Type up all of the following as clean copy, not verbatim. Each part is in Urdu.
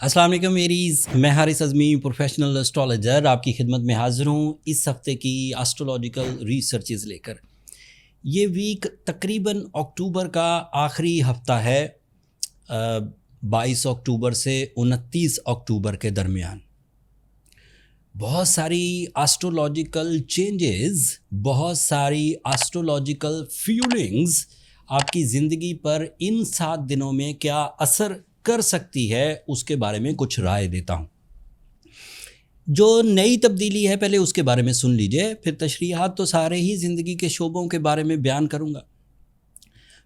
السلام علیکم میریز، میں حارث اعظمی پروفیشنل اسٹرالوجر آپ کی خدمت میں حاضر ہوں اس ہفتے کی اسٹرولوجیکل ریسرچز لے کر۔ یہ ویک تقریباً اکتوبر کا آخری ہفتہ ہے، 22 اکتوبر سے 29 اکتوبر کے درمیان۔ بہت ساری اسٹرولوجیکل چینجز، بہت ساری اسٹرولوجیکل فیولنگز آپ کی زندگی پر ان 7 دنوں میں کیا اثر کر سکتی ہے اس کے بارے میں کچھ رائے دیتا ہوں۔ جو نئی تبدیلی ہے پہلے اس کے بارے میں سن لیجئے، پھر تشریحات تو سارے ہی زندگی کے شعبوں کے بارے میں بیان کروں گا۔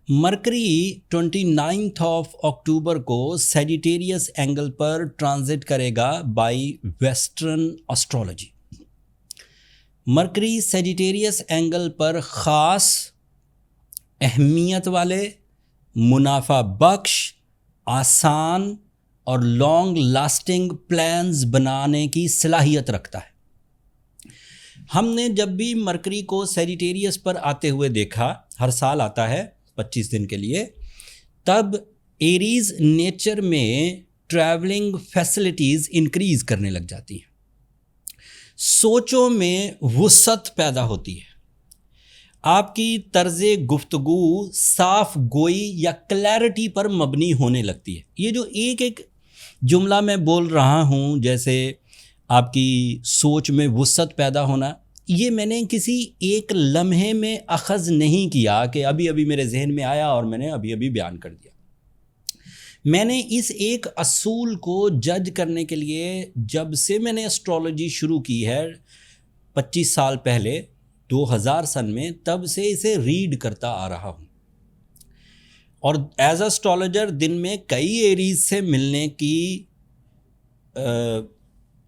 مرکری 29 اکتوبر کو سیجیٹیریس اینگل پر ٹرانزٹ کرے گا by western astrology. Mercury Sagittarius angle پر خاص اہمیت والے، منافع بخش، آسان اور لانگ لاسٹنگ پلانز بنانے کی صلاحیت رکھتا ہے۔ ہم نے جب بھی مرکری کو سیجیٹیریس پر آتے ہوئے دیکھا، ہر سال آتا ہے 25 دن کے لیے، تب ایریز نیچر میں ٹریولنگ فیسلٹیز انکریز کرنے لگ جاتی ہیں، سوچوں میں وسعت پیدا ہوتی ہے، آپ کی طرز گفتگو صاف گوئی یا کلیئرٹی پر مبنی ہونے لگتی ہے۔ یہ جو ایک جملہ میں بول رہا ہوں، جیسے آپ کی سوچ میں وسعت پیدا ہونا، یہ میں نے کسی ایک لمحے میں اخذ نہیں کیا کہ ابھی میرے ذہن میں آیا اور میں نے ابھی بیان کر دیا۔ میں نے اس ایک اصول کو جج کرنے کے لیے جب سے میں نے اسٹرالوجی شروع کی ہے 25 سال پہلے 2000 سن میں، تب سے اسے ریڈ کرتا آ رہا ہوں، اور ایز اے اسٹرالوجر دن میں کئی ایریز سے ملنے کی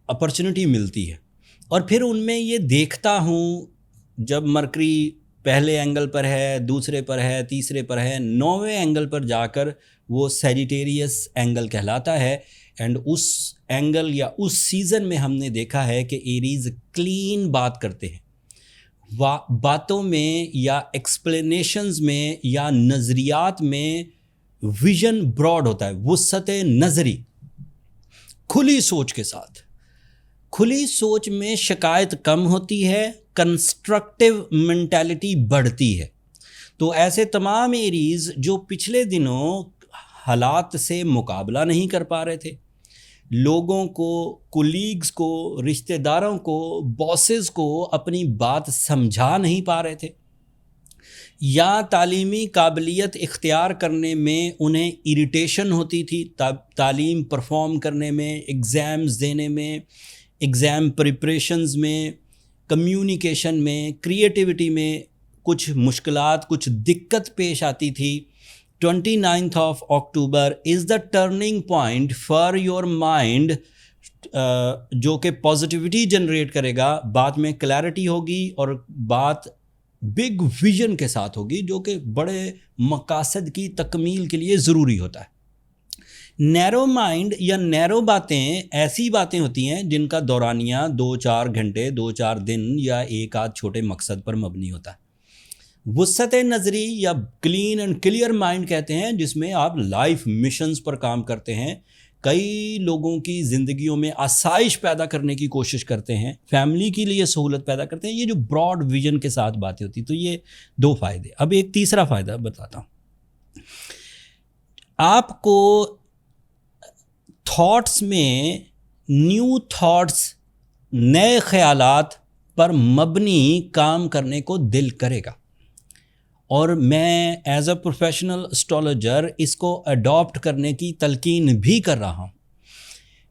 اپرچونٹی ملتی ہے، اور پھر ان میں یہ دیکھتا ہوں جب مرکری پہلے اینگل پر ہے، دوسرے پر ہے، تیسرے پر ہے، 9ویں اینگل پر جا کر وہ سیجیٹیریس اینگل کہلاتا ہے۔ اینڈ اس اینگل یا اس سیزن میں ہم نے دیکھا ہے کہ ایریز کلین بات کرتے ہیں، باتوں میں یا ایکسپلینیشنز میں یا نظریات میں ویژن براڈ ہوتا ہے، وسعت نظری، کھلی سوچ کے ساتھ۔ کھلی سوچ میں شکایت کم ہوتی ہے، کنسٹرکٹیو مینٹیلٹی بڑھتی ہے۔ تو ایسے تمام ایریز جو پچھلے دنوں حالات سے مقابلہ نہیں کر پا رہے تھے، لوگوں کو، کولیگز کو، رشتہ داروں کو، باسز کو اپنی بات سمجھا نہیں پا رہے تھے، یا تعلیمی قابلیت اختیار کرنے میں انہیں اریٹیشن ہوتی تھی، تعلیم پرفارم کرنے میں، ایگزامز دینے میں، ایگزام پریپریشنز میں، کمیونیکیشن میں، کریٹیوٹی میں کچھ مشکلات، کچھ دقت پیش آتی تھی۔ 29 October is the turning point for your mind, جو کہ پازیٹیوٹی جنریٹ کرے گا، بات میں کلیئرٹی ہوگی اور بات بگ ویژن کے ساتھ ہوگی، جو کہ بڑے مقاصد کی تکمیل کے لیے ضروری ہوتا ہے۔ نیرو مائنڈ یا نیرو باتیں ایسی باتیں ہوتی ہیں جن کا دورانیہ 2-4 گھنٹے، 2-4 دن یا ایک آدھ چھوٹے مقصد پر مبنی ہوتا ہے۔ وسعت نظری یا کلین اینڈ کلیئر مائنڈ کہتے ہیں جس میں آپ لائف مشنز پر کام کرتے ہیں، کئی لوگوں کی زندگیوں میں آسائش پیدا کرنے کی کوشش کرتے ہیں، فیملی کے لیے سہولت پیدا کرتے ہیں۔ یہ جو براڈ ویژن کے ساتھ باتیں ہوتی، تو یہ 2 فائدے۔ اب ایک تیسرا فائدہ بتاتا ہوں۔ آپ کو تھاٹس میں نیو تھاٹس، نئے خیالات پر مبنی کام کرنے کو دل کرے گا، اور میں ایز اے پروفیشنل اسٹرالوجر اس کو اڈاپٹ کرنے کی تلقین بھی کر رہا ہوں۔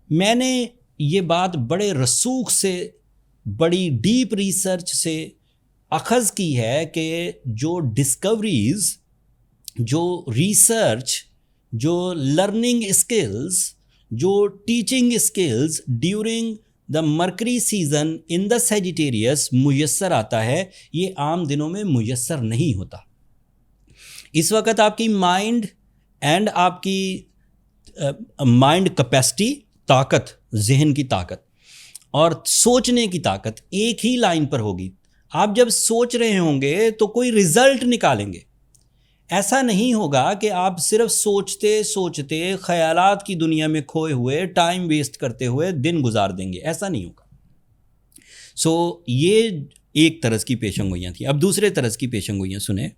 میں نے یہ بات بڑے رسوخ سے، بڑی ڈیپ ریسرچ سے اخذ کی ہے کہ جو ڈسکوریز، جو ریسرچ، جو لرننگ اسکلز، جو teaching skills during the mercury season in the Sagittarius میسر آتا ہے، یہ عام دنوں میں میسر نہیں ہوتا۔ اس وقت آپ کی مائنڈ اینڈ آپ کی مائنڈ کیپیسٹی، طاقت، ذہن کی طاقت اور سوچنے کی طاقت ایک ہی لائن پر ہوگی۔ آپ جب سوچ رہے ہوں گے تو کوئی رزلٹ نکالیں گے، ایسا نہیں ہوگا کہ آپ صرف سوچتے سوچتے خیالات کی دنیا میں کھوئے ہوئے ٹائم ویسٹ کرتے ہوئے دن گزار دیں گے، ایسا نہیں ہوگا۔ سو یہ ایک طرز کی پیشن گوئیاں تھیں۔ اب دوسرے طرز کی پیشن گوئیاں سنیں۔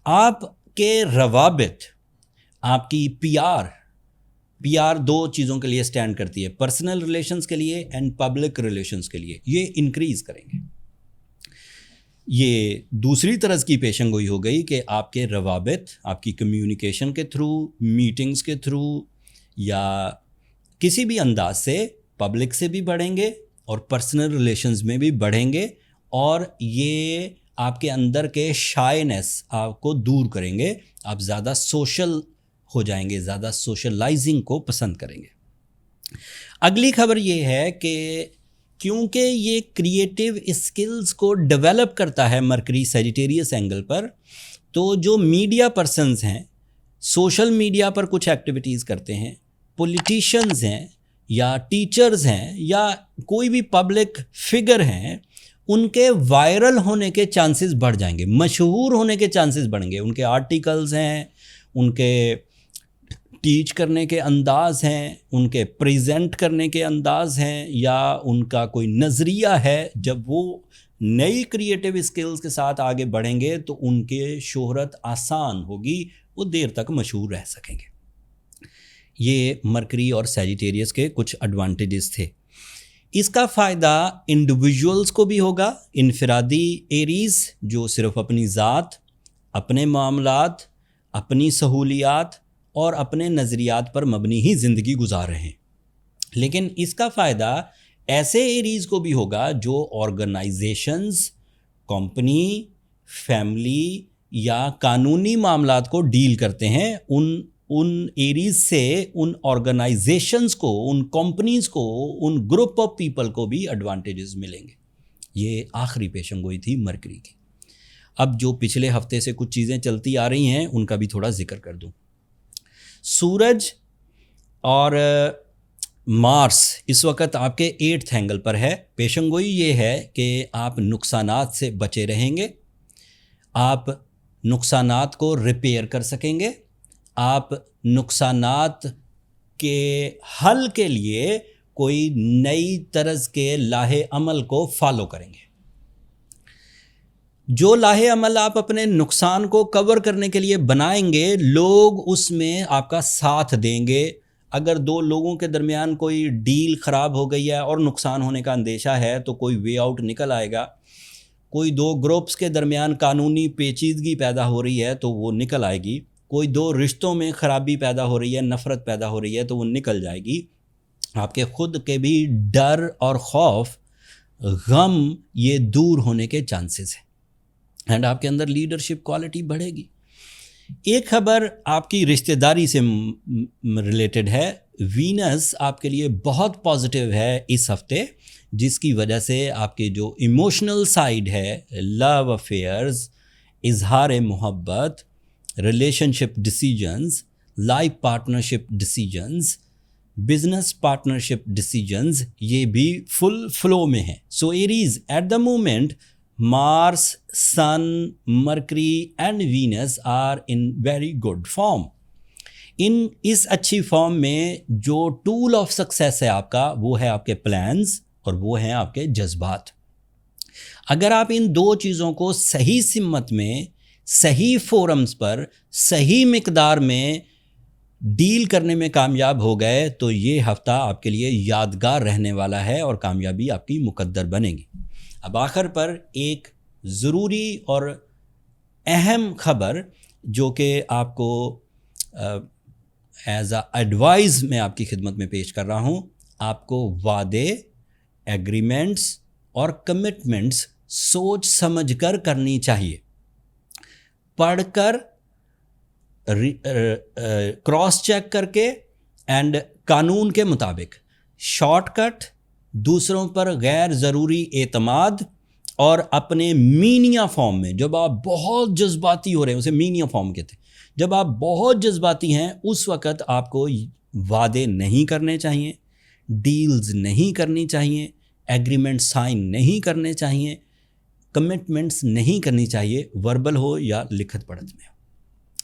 آپ کے روابط، آپ کی پی آر دو چیزوں کے لیے سٹینڈ کرتی ہے، پرسنل ریلیشنز کے لیے اینڈ پبلک ریلیشنز کے لیے، یہ انکریز کریں گے۔ یہ دوسری طرز کی پیشن گوئی ہو گئی کہ آپ کے روابط آپ کی کمیونیکیشن کے تھرو، میٹنگز کے تھرو یا کسی بھی انداز سے پبلک سے بھی بڑھیں گے اور پرسنل ریلیشنز میں بھی بڑھیں گے، اور یہ آپ کے اندر کے شائنس آپ کو دور کریں گے، آپ زیادہ سوشل ہو جائیں گے، زیادہ سوشلائزنگ کو پسند کریں گے۔ اگلی خبر یہ ہے کہ کیونکہ یہ کریٹیو اسکلز کو ڈیولپ کرتا ہے مرکری سیجیٹیریس اینگل پر، تو جو میڈیا پرسنز ہیں، سوشل میڈیا پر کچھ ایکٹیویٹیز کرتے ہیں، پولیٹیشنز ہیں یا ٹیچرز ہیں یا کوئی بھی پبلک فگر ہیں، ان کے وائرل ہونے کے چانسز بڑھ جائیں گے، مشہور ہونے کے چانسز بڑھیں گے۔ ان کے آرٹیکلز ہیں، ان کے ٹیچ کرنے کے انداز ہیں، ان کے پریزنٹ کرنے کے انداز ہیں، یا ان کا کوئی نظریہ ہے، جب وہ نئی کریٹیو اسکلز کے ساتھ آگے بڑھیں گے تو ان کے شہرت آسان ہوگی، وہ دیر تک مشہور رہ سکیں گے۔ یہ مرکری اور سیجیٹیریس کے کچھ ایڈوانٹیجز تھے۔ اس کا فائدہ انڈیویجولز کو بھی ہوگا، انفرادی ایریز جو صرف اپنی ذات، اپنے معاملات، اپنی سہولیات اور اپنے نظریات پر مبنی ہی زندگی گزار رہے ہیں۔ لیکن اس کا فائدہ ایسے ایریز کو بھی ہوگا جو آرگنائزیشنز، کمپنی، فیملی یا قانونی معاملات کو ڈیل کرتے ہیں۔ ان ایریز سے ان آرگنائزیشنز کو، ان کمپنیز کو، ان گروپ آف پیپل کو بھی ایڈوانٹیجز ملیں گے۔ یہ آخری پیشن گوئی تھی مرکری کی۔ اب جو پچھلے ہفتے سے کچھ چیزیں چلتی آ رہی ہیں ان کا بھی تھوڑا ذکر کر دوں۔ سورج اور مارس اس وقت آپ کے 8th اینگل پر ہے۔ پیشن گوئی یہ ہے کہ آپ نقصانات سے بچے رہیں گے، آپ نقصانات کو ریپیئر کر سکیں گے، آپ نقصانات کے حل کے لیے کوئی نئی طرز کے لاہے عمل کو فالو کریں گے۔ جو لاہے عمل آپ اپنے نقصان کو کور کرنے کے لیے بنائیں گے، لوگ اس میں آپ کا ساتھ دیں گے۔ اگر دو لوگوں کے درمیان کوئی ڈیل خراب ہو گئی ہے اور نقصان ہونے کا اندیشہ ہے تو کوئی وے آؤٹ نکل آئے گا۔ کوئی دو گروپس کے درمیان قانونی پیچیدگی پیدا ہو رہی ہے تو وہ نکل آئے گی۔ کوئی دو رشتوں میں خرابی پیدا ہو رہی ہے، نفرت پیدا ہو رہی ہے تو وہ نکل جائے گی۔ آپ کے خود کے بھی ڈر اور خوف، غم، یہ دور ہونے کے چانسز ہیں، اینڈ آپ کے اندر لیڈرشپ کوالٹی بڑھے گی۔ ایک خبر آپ کی رشتہ داری سے ریلیٹڈ ہے۔ وینس آپ کے لیے بہت پازیٹیو ہے اس ہفتے، جس کی وجہ سے آپ کے جو ایموشنل سائیڈ ہے، لو افیئرز، اظہار محبت، relationship decisions, life partnership decisions, business partnership decisions, یہ بھی فل فلو میں ہیں۔ So Aries at the moment Mars, Sun, Mercury and Venus are in very good form. اس اچھی فارم میں جو ٹول آف سکسیس ہے آپ کا، وہ ہے آپ کے پلانز اور وہ ہیں آپ کے جذبات۔ اگر آپ ان دو چیزوں کو صحیح سمت میں، صحیح فورمز پر، صحیح مقدار میں ڈیل کرنے میں کامیاب ہو گئے تو یہ ہفتہ آپ کے لیے یادگار رہنے والا ہے اور کامیابی آپ کی مقدر بنے گی۔ اب آخر پر ایک ضروری اور اہم خبر جو کہ آپ کو ایز اے ایڈوائز میں آپ کی خدمت میں پیش کر رہا ہوں۔ آپ کو وعدے، ایگریمنٹس اور کمٹمنٹس سوچ سمجھ کر کرنی چاہیے، پڑھ کر، کراس چیک کر کے اینڈ قانون کے مطابق، شارٹ کٹ، دوسروں پر غیر ضروری اعتماد، اور اپنے مینیا فارم میں جب آپ بہت جذباتی ہو رہے ہیں، اسے مینیا فارم کہتے ہیں، جب آپ بہت جذباتی ہیں اس وقت آپ کو وعدے نہیں کرنے چاہیے، ڈیلز نہیں کرنی چاہیے، ایگریمنٹ سائن نہیں کرنے چاہیے، کمٹمنٹس نہیں کرنی چاہیے، وربل ہو یا لکھت پڑھت میں۔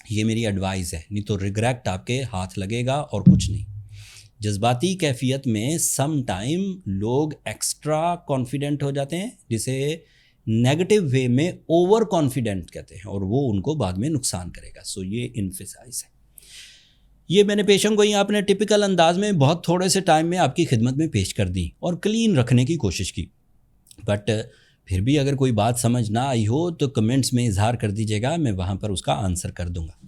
یہ میری ایڈوائز ہے، نہیں تو ریگریٹ آپ کے ہاتھ لگے گا اور کچھ نہیں۔ جذباتی کیفیت میں سم ٹائم لوگ ایکسٹرا کانفیڈنٹ ہو جاتے ہیں، جسے نیگیٹو وے میں اوور کانفیڈنٹ کہتے ہیں، اور وہ ان کو بعد میں نقصان کرے گا۔ سو یہ انفسائز ہے۔ یہ میں نے پیشن گوئی آپ نے ٹپیکل انداز میں بہت تھوڑے سے ٹائم میں آپ کی خدمت میں پیش کر دی اور کلین رکھنے کی کوشش کی، بٹ پھر بھی اگر کوئی بات سمجھ نہ آئی ہو تو کمنٹس میں اظہار کر دیجیے گا، میں وہاں پر اس کا آنسر کر دوں گا۔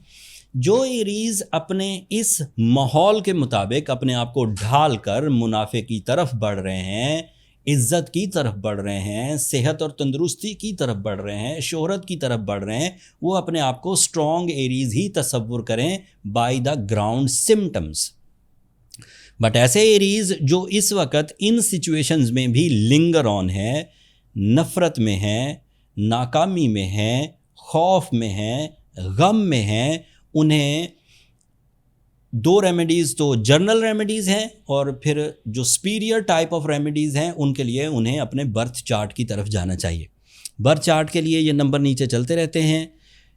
جو ایریز اپنے اس ماحول کے مطابق اپنے آپ کو ڈھال کر منافع کی طرف بڑھ رہے ہیں، عزت کی طرف بڑھ رہے ہیں، صحت اور تندرستی کی طرف بڑھ رہے ہیں، شہرت کی طرف بڑھ رہے ہیں، وہ اپنے آپ کو اسٹرانگ ایریز ہی تصور کریں by the ground symptoms. But ایسے ایریز جو اس وقت ان سچویشنز میں بھی لنگر آن ہے، نفرت میں ہیں، ناکامی میں ہیں، خوف میں ہیں، غم میں ہیں، انہیں دو ریمیڈیز تو جرنل ریمیڈیز ہیں، اور پھر جو سپیریئر ٹائپ آف ریمیڈیز ہیں ان کے لیے انہیں اپنے برتھ چارٹ کی طرف جانا چاہیے۔ برتھ چارٹ کے لیے یہ نمبر نیچے چلتے رہتے ہیں،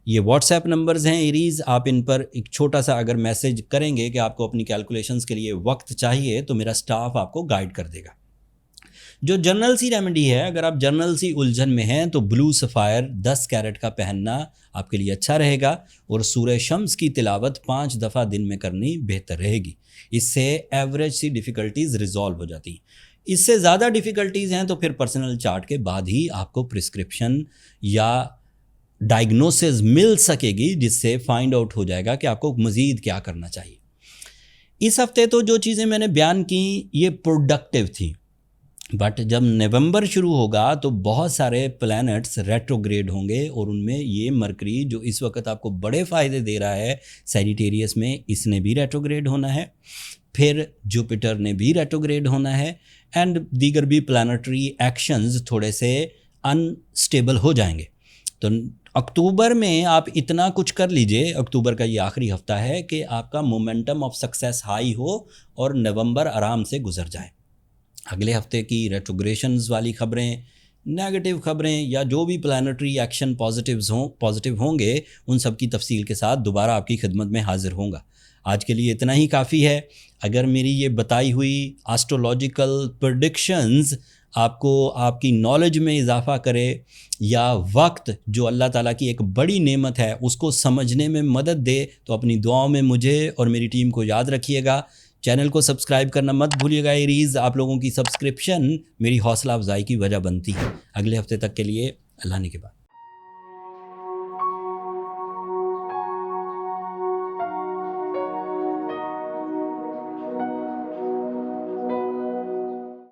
یہ واٹس ایپ نمبرز ہیں ایریز، آپ ان پر ایک چھوٹا سا اگر میسج کریں گے کہ آپ کو اپنی کیلکولیشنز کے لیے وقت چاہیے تو میرا سٹاف آپ کو گائیڈ کر دے گا۔ جو جرنل سی ریمیڈی ہے، اگر آپ جرنل سی الجھن میں ہیں تو بلو سفائر 10 کیرٹ کا پہننا آپ کے لیے اچھا رہے گا، اور سورہ شمس کی تلاوت 5 دفعہ دن میں کرنی بہتر رہے گی۔ اس سے ایوریج سی ڈیفیکلٹیز ریزالو ہو جاتی ہیں۔ اس سے زیادہ ڈیفیکلٹیز ہیں تو پھر پرسنل چارٹ کے بعد ہی آپ کو پرسکرپشن یا ڈائگنوسز مل سکے گی، جس سے فائنڈ آؤٹ ہو جائے گا کہ آپ کو مزید کیا کرنا چاہیے۔ اس ہفتے تو جو چیزیں میں نے بیان کی یہ پروڈکٹیو تھیں، بٹ جب نومبر شروع ہوگا تو بہت سارے پلانٹس ریٹروگریڈ ہوں گے، اور ان میں یہ مرکری جو اس وقت آپ کو بڑے فائدے دے رہا ہے سیجیٹیریس میں، اس نے بھی ریٹروگریڈ ہونا ہے، پھر جوپیٹر نے بھی ریٹروگریڈ ہونا ہے، اینڈ دیگر بھی پلانٹری ایکشنز تھوڑے سے انسٹیبل ہو جائیں گے۔ تو اکتوبر میں آپ اتنا کچھ کر لیجئے، اکتوبر کا یہ آخری ہفتہ ہے، کہ آپ کا مومنٹم آف سکسیس ہائی ہو اور نومبر آرام سے گزر جائے۔ اگلے ہفتے کی ریٹروگریشنز والی خبریں، نیگیٹو خبریں، یا جو بھی پلانٹری ایکشن پازیٹیو ہوں گے، ان سب کی تفصیل کے ساتھ دوبارہ آپ کی خدمت میں حاضر ہوں گا۔ آج کے لیے اتنا ہی کافی ہے۔ اگر میری یہ بتائی ہوئی آسٹرولوجیکل پریڈکشنز آپ کو آپ کی نالج میں اضافہ کرے، یا وقت جو اللہ تعالیٰ کی ایک بڑی نعمت ہے اس کو سمجھنے میں مدد دے، تو اپنی دعاؤں میں مجھے اور میری ٹیم کو یاد رکھیے گا۔ چینل کو سبسکرائب کرنا مت بھولیے گا ایریز، آپ لوگوں کی سبسکرپشن میری حوصلہ افزائی کی وجہ بنتی ہے۔ اگلے ہفتے تک کے لیے اللہ نے کے بعد۔